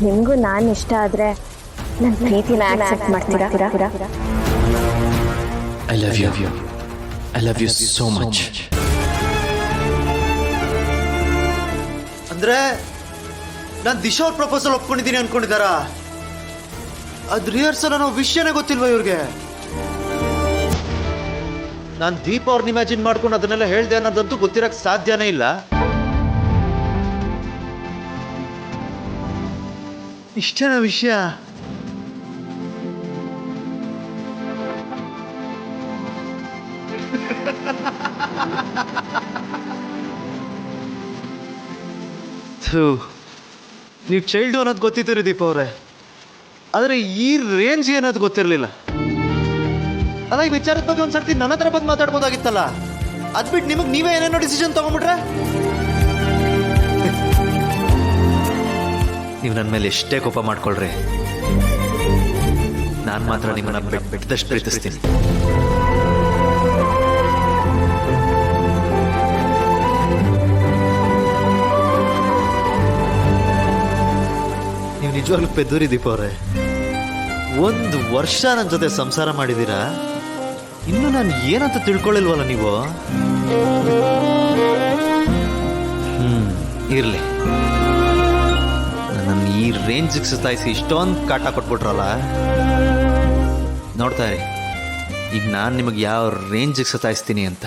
ನಿಮಗೂ ನಾನು ಇಷ್ಟ ಆದರೆ ನನ್ನ ಪ್ರೀತಿನ ಆಕ್ಸೆಪ್ಟ್ ಮಾಡ್ತೀರಾ? I love you. I love you so much. ಅಂದ್ರೆ ನಾನು ದಿಶಾ ಅವ್ರ ಪ್ರಪೋಸಲ್ ಒಪ್ಕೊಂಡಿದ್ದೀನಿ ಅನ್ಕೊಂಡಿದ್ದಾರಾ? ಅದ್ ರಿಹರ್ಸಲ್ ಅನ್ನೋ ವಿಷಯನೇ ಗೊತ್ತಿಲ್ವಾ ಇವ್ರಿಗೆ? ನಾನು ದೀಪ ಅವ್ರನ್ನ ಇಮ್ಯಾಜಿನ್ ಮಾಡ್ಕೊಂಡು ಅದನ್ನೆಲ್ಲ ಹೇಳ್ದೆ ಅನ್ನೋದಂತೂ ಗೊತ್ತಿರಕ್ ಸಾಧ್ಯನೇ ಇಲ್ಲ. ಇಷ್ಟೇನ ವಿಷಯ? ನೀವು ಚೈಲ್ಡು ಅನ್ನೋದು ಗೊತ್ತಿತ್ತು ರೀ ದೀಪ ಅವರೇ, ಆದರೆ ಈ ರೇಂಜ್ ಏನದು ಗೊತ್ತಿರಲಿಲ್ಲ. ಅಲ್ಲ, ಈ ವಿಚಾರದ ಬಗ್ಗೆ ಒಂದ್ಸರ್ತಿ ನನ್ನ ಹತ್ರ ಬಂದು ಮಾತಾಡ್ಬೋದಾಗಿತ್ತಲ್ಲ. ಅದ್ಬಿಟ್ಟು ನಿಮಗೆ ನೀವೇ ಏನೇನೋ ಡಿಸಿಷನ್ ತಗೊಂಡ್ಬಿಟ್ರೆ? ನೀವು ನನ್ನ ಮೇಲೆ ಎಷ್ಟೇ ಕೋಪ ಮಾಡ್ಕೊಳ್ರಿ, ನಾನು ಮಾತ್ರ ನಿಮ್ಮನ್ನ ಬೆಟ್ಟದಷ್ಟು ಪ್ರೀತಿಸ್ತೀನಿ. ನೀವು ನಿಜವಾಗ್ಲೂ ಪೆದ್ದೂರಿ ದೀಪ ಅವರೇ. 1 ವರ್ಷ ನನ್ನ ಜೊತೆ ಸಂಸಾರ ಮಾಡಿದ್ದೀರಾ, ಇನ್ನು ನಾನು ಏನಂತ ತಿಳ್ಕೊಳ್ಳಿಲ್ವಲ್ಲ ನೀವು? ಇರ್ಲಿ, ನನ್ನ ಈ ರೇಂಜಿಗೆ ಸುತ್ತಾಯಿಸಿ ಇಷ್ಟೊಂದು ಕಾಟ ಕೊಟ್ಬಿಟ್ರಲ್ಲ, ನೋಡ್ತಾ ಇರಿ ಈಗ ನಾನು ನಿಮಗೆ ಯಾವ ರೇಂಜಿಗೆ ಸತಾಯಿಸ್ತೀನಿ ಅಂತ.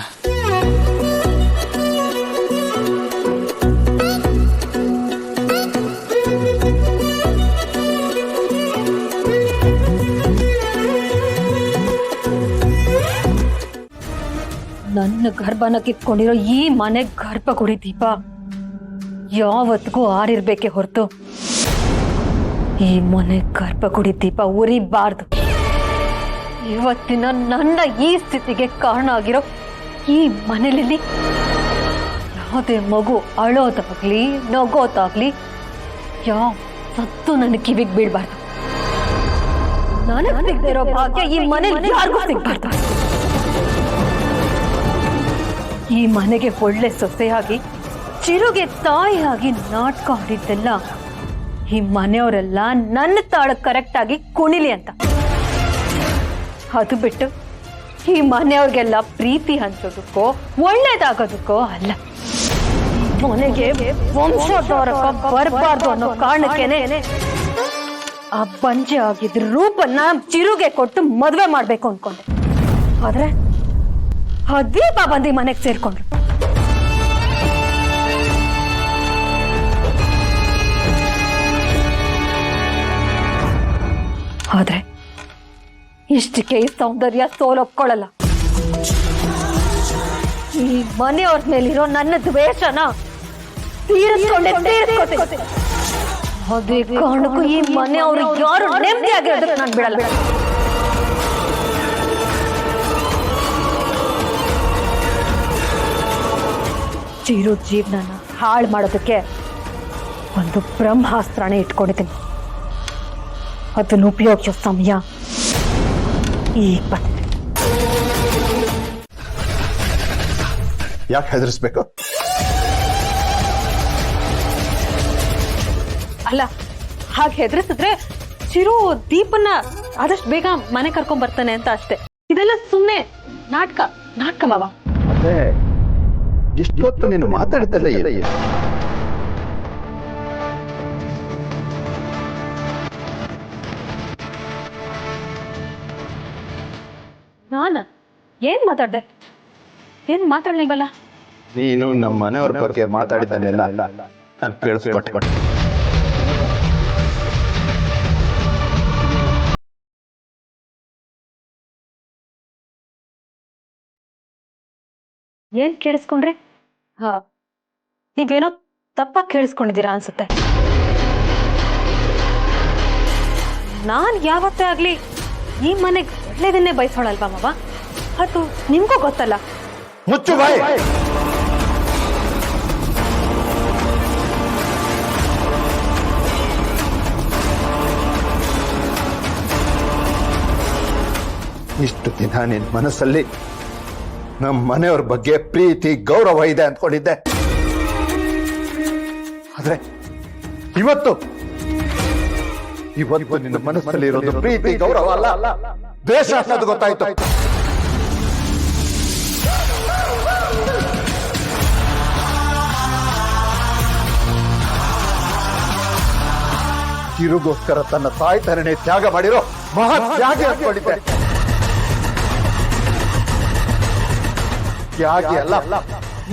ನನ್ನ ಗರ್ಭನ ಕಿತ್ಕೊಂಡಿರೋ ಈ ಮನೆ ಗರ್ಭಗುಡಿ ದೀಪ ಯಾವತ್ತಿಗೂ ಆರಿರ್ಬೇಕೆ ಹೊರತು ಈ ಮನೆ ಗರ್ಭಗುಡಿ ದೀಪ ಉರಿಬಾರ್ದು. ಇವತ್ತಿನ ನನ್ನ ಈ ಸ್ಥಿತಿಗೆ ಕಾರಣ ಆಗಿರೋ ಈ ಮನೆಯಲ್ಲಿ ಯಾವುದೇ ಮಗು ಅಳೋದಾಗ್ಲಿ ನಗೋದಾಗ್ಲಿ ಯಾವ ಸತ್ತು ನನ್ನ ಕಿವಿಗೆ ಬೀಳ್ಬಾರ್ದು. ನನಗೆ ಸಿಗದೆ ಇರೋ ಭಾಗ್ಯ ಈ ಮನೇಲಿ ಯಾರಿಗೂ ಸಿಗ್ಬಾರ್ದು. ಈ ಮನೆಗೆ ಒಳ್ಳೆ ಸೊಸೆಯಾಗಿ ಚಿರುಗೆ ತಾಯಿಯಾಗಿ ನಾಟಕ ಆಡಿದ್ದೆಲ್ಲ ಈ ಮನೆಯವರೆಲ್ಲ ನನ್ನ ತಾಳ ಕರೆಕ್ಟ್ ಆಗಿ ಕುಣಿಲಿ ಅಂತ. ಅದು ಬಿಟ್ಟು ಈ ಮನೆಯವ್ರಿಗೆಲ್ಲ ಪ್ರೀತಿ ಹಂಚೋದಕ್ಕೋ ಒಳ್ಳೇದಾಗೋದಕ್ಕೋ ಅಲ್ಲ. ಮನೆಗೆ ವಂಶೋದ್ಧಾರಕ ಬರಬಾರ್ದು ಅನ್ನೋ ಕಾರಣಕ್ಕೇನೆ ಆ ಬಂಜೆ ಆಗಿದ್ರ ರೂಪನ್ನ ಚಿರುಗೆ ಕೊಟ್ಟು ಮದುವೆ ಮಾಡ್ಬೇಕು ಅನ್ಕೊಂಡೆ. ಆದ್ರೆ ಆ ದೀಪ ಬಂದು ಮನೆಗೆ ಸೇರ್ಕೊಂಡ್ರು. ಆದ್ರೆ ಇಷ್ಟಕ್ಕೆ ಈ ಸೌಂದರ್ಯ ಸೋಲೊಪ್ಕೊಳ್ಳಲ್ಲ. ಈ ಮನೆಯವ್ರ ಮೇಲಿರೋ ನನ್ನ ದ್ವೇಷನ ತೀರಿಸ್ಕೊಂಡೆ. ಅದೇ ಕಾರಣಕ್ಕೂ ಈ ಮನೆಯವ್ರು ಯಾರು ನೆಮ್ಮದಿಯಾಗಿರೋದಕ್ಕೆ ನಾನು ಬಿಡಲ್ಲ. ಚಿರು ಜೀವನನ ಹಾಳು ಮಾಡೋದಕ್ಕೆ ಒಂದು ಬ್ರಹ್ಮಾಸ್ತ್ರನೇ ಇಟ್ಕೊಂಡಿದ್ದೀನಿ. ಅದನ್ನು ಉಪಯೋಗಿಸೋ ಸಮಯ ಈಗ ಬಂದಿದೆ. ಯಾಕೆ ಹೆದರಿಸ್ಬೇಕು? ಅಲ್ಲ, ಹಾಗೆ ಹೆದರಿಸಿದ್ರೆ ಚಿರು ದೀಪನ್ನ ಆದಷ್ಟು ಬೇಗ ಮನೆ ಕರ್ಕೊಂಡ್ ಬರ್ತಾನೆ ಅಂತ ಅಷ್ಟೇ. ಇದೆಲ್ಲ ಸುಮ್ಮನೆ ನಾಟಕ ಮಾವ. ಅದೇ ಇಷ್ಟೊತ್ತು ನೀನು ಮಾತಾಡ್ತಲ್ಲ, ನಾನ ಏನ್ ಮಾತಾಡ್ದೆ? ಏನ್ ಮಾತಾಡ್ಲಿಲ್ವಲ್ಲ? ನೀನು ನಮ್ಮ ಮನೆಯವ್ರ ಬಗ್ಗೆ ಮಾತಾಡಿದ್ದಾನೆಲ್ಲ ನಾನು ಕೇಳಿಸ್ಕೊಟ್ಟೆ. ಏನ್ ಕೇಳಿಸ್ಕೊಂಡ್ರಿ? ನೀವೇನೋ ತಪ್ಪಾಗಿ ಕೇಳಿಸ್ಕೊಂಡಿದ್ದೀರಾ ಅನ್ಸುತ್ತೆ. ನಾನ್ ಯಾವತ್ತೇ ಆಗ್ಲಿ ಈ ಮನೆಗೆ ಒಳ್ಳೇದನ್ನೇ ಬಯಸೋಳಲ್ವಾ ಮಾವ? ಅದು ನಿಮ್ಗೂ ಗೊತ್ತಲ್ಲ. ಮುಚ್ಚು ಬಾಯ್. ಇಷ್ಟು ದಿನ ನಿನ್ನ ಮನಸ್ಸಲ್ಲಿ ನಮ್ಮ ಮನೆಯವ್ರ ಬಗ್ಗೆ ಪ್ರೀತಿ ಗೌರವ ಇದೆ ಅಂದ್ಕೊಂಡಿದ್ದೆ. ಆದ್ರೆ ಇವತ್ತು ಇವತ್ತು ನಿನ್ನ ಮನಸ್ಸಲ್ಲಿ ಇರೋದು ಪ್ರೀತಿ ಗೌರವ ಅಲ್ಲ, ದ್ವೇಷ ಅನ್ನೋದು ಗೊತ್ತಾಯ್ತು. ಕಿರುಗೋಸ್ಕರ ತನ್ನ ತಾಯಿ ತರನೇ ತ್ಯಾಗ ಮಾಡಿರೋ ಮಹಾ ತ್ಯಾಗಿ ಅನ್ಕೊಂಡಿದ್ದೆ. ತ್ಯಾಗಿ ಅಲ್ಲ,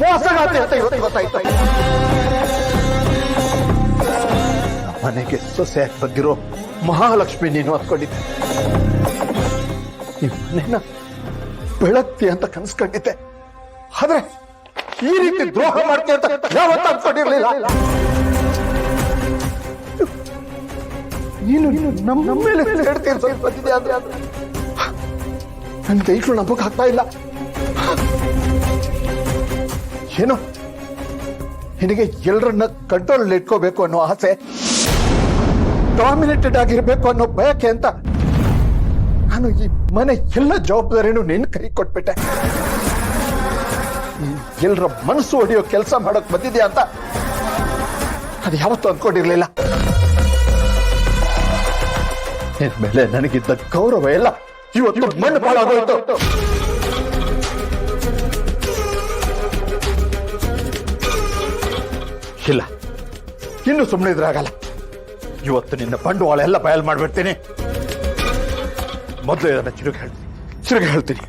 ಮೋಸಗಾತಿ ಅಂತ ಇವತ್ತು ಗೊತ್ತಾಯ್ತು. ಮನೆಗೆ ಸೊಸೆಯಾಗಿ ಬಂದಿರೋ ಮಹಾಲಕ್ಷ್ಮಿ ನೀನು ಅಂದ್ಕೊಂಡಿದ್ದೆ. ಈ ಮನೆನ ಬೆಳಗ್ತಿ ಅಂತ ಕನ್ಸ್ಕೊಂಡಿದ್ದೆ. ಆದ್ರೆ ಈ ರೀತಿ ದ್ರೋಹ ಮಾಡ್ತೀಯ ಅಂತ ಯಾವತ್ತೂ ಅಂದ್ಕೊಂಡಿರ್ಲಿಲ್ಲ. ನೀನು ನಮ್ಮ ಮೇಲೆ ಹೇಳ್ತೀಯ ಬಂದಿದೆ ಆದ್ರೆ ನನ್ನ ಕೈಗಳು ನಂಬಕ್ ಆಗ್ತಾ ಇಲ್ಲ. ಏನು ನಿನಗೆ ಎಲ್ಲರನ್ನ ಕಂಟ್ರೋಲ್ ಇಟ್ಕೋಬೇಕು ಅನ್ನೋ ಆಸೆ, ಡಾಮಿನೇಟೆಡ್ ಆಗಿರ್ಬೇಕು ಅನ್ನೋ ಬಯಕೆ ಅಂತ ನಾನು ಈ ಮನೆ ಎಲ್ಲ ಜವಾಬ್ದಾರಿನೂ ನಿನ್ನ ಕೈ ಕೊಟ್ಬಿಟ್ಟೆ. ಎಲ್ಲರ ಮನಸ್ಸು ಹೊಡೆಯೋ ಕೆಲಸ ಮಾಡಕ್ ಬಂದಿದ್ಯಾ ಅಂತ ಅದು ಯಾವತ್ತೂ ಅಂದ್ಕೊಂಡಿರ್ಲಿಲ್ಲ. ನಿನ್ ಮೇಲೆ ನನಗಿದ್ದ ಗೌರವ ಎಲ್ಲ ಇವತ್ತು ಮಣ್ಣು ಪಾಲಾಗೋಯ್ತು. ಇಲ್ಲ, ಇನ್ನು ಸುಮ್ಮನೆ ಇದ್ರಾಗಲ್ಲ. ಇವತ್ತು ನಿನ್ನ ಬಂಡವಾಳ ಎಲ್ಲ ಬಯಲು ಮಾಡ್ಬಿಡ್ತೀನಿ. ಮೊದಲು ಇದನ್ನ ಚಿರುಗಿ ಹೇಳ್ತೀನಿ.